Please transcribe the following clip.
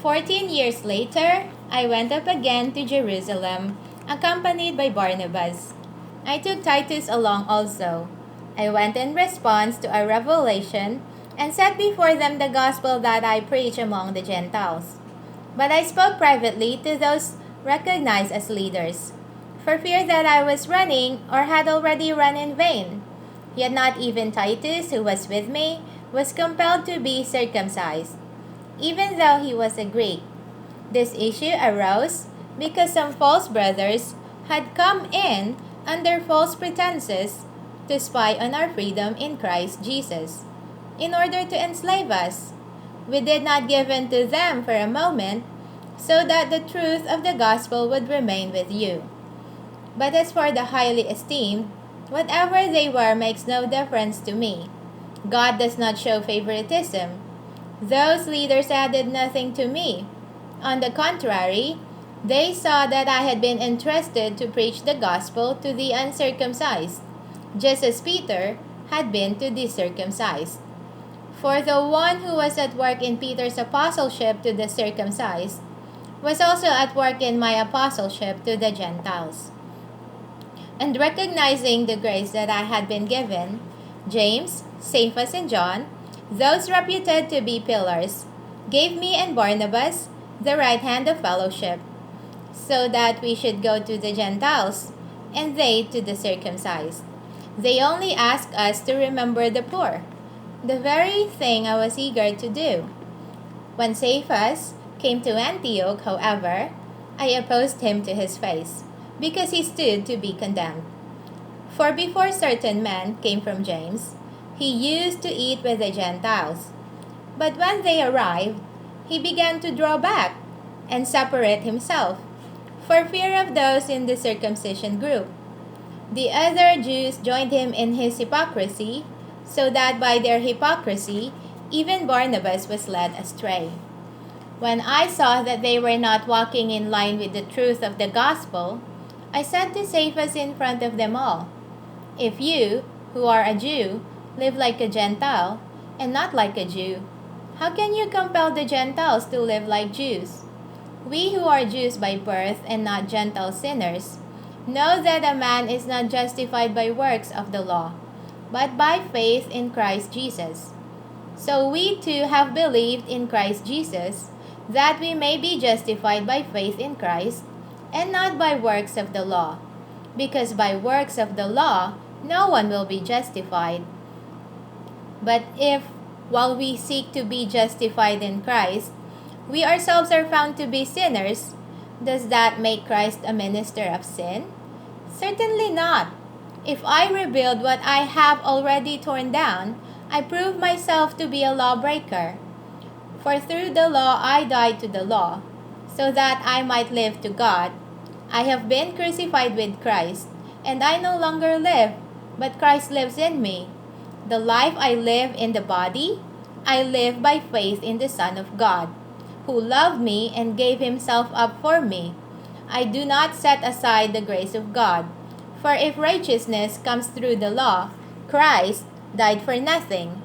14 years later, I went up again to Jerusalem, accompanied by Barnabas. I took Titus along also. I went in response to a revelation and set before them the gospel that I preach among the Gentiles. But I spoke privately to those recognized as leaders, for fear that I was running or had already run in vain. Yet not even Titus, who was with me, was compelled to be circumcised, even though he was a Greek. This issue arose because some false brothers had come in under false pretenses to spy on our freedom in Christ Jesus, in order to enslave us. We did not give in to them for a moment, so that the truth of the gospel would remain with you. But as for the highly esteemed, whatever they were makes no difference to me. God does not show favoritism. Those leaders added nothing to me. On the contrary, they saw that I had been entrusted to preach the gospel to the uncircumcised, just as Peter had been to the circumcised. For the one who was at work in Peter's apostleship to the circumcised was also at work in my apostleship to the Gentiles. And recognizing the grace that I had been given, James, Cephas, and John, those reputed to be pillars, gave me and Barnabas the right hand of fellowship, so that we should go to the Gentiles, and they to the circumcised. They only asked us to remember the poor, the very thing I was eager to do. When Cephas came to Antioch, however, I opposed him to his face, because he stood to be condemned. For before certain men came from James, he used to eat with the Gentiles. But when they arrived, he began to draw back and separate himself, for fear of those in the circumcision group. The other Jews joined him in his hypocrisy, so that by their hypocrisy, even Barnabas was led astray. When I saw that they were not walking in line with the truth of the gospel, I said to Cephas in front of them all, "If you, who are a Jew, live like a Gentile, and not like a Jew, how can you compel the Gentiles to live like Jews? We who are Jews by birth and not Gentile sinners, know that a man is not justified by works of the law, but by faith in Christ Jesus. So we too have believed in Christ Jesus, that we may be justified by faith in Christ, and not by works of the law, because by works of the law no one will be justified. But if, while we seek to be justified in Christ, we ourselves are found to be sinners, does that make Christ a minister of sin? Certainly not. If I rebuild what I have already torn down, I prove myself to be a lawbreaker. For through the law I died to the law, so that I might live to God. I have been crucified with Christ, and I no longer live, but Christ lives in me. The life I live in the body, I live by faith in the Son of God, who loved me and gave himself up for me. I do not set aside the grace of God, for if righteousness comes through the law, Christ died for nothing.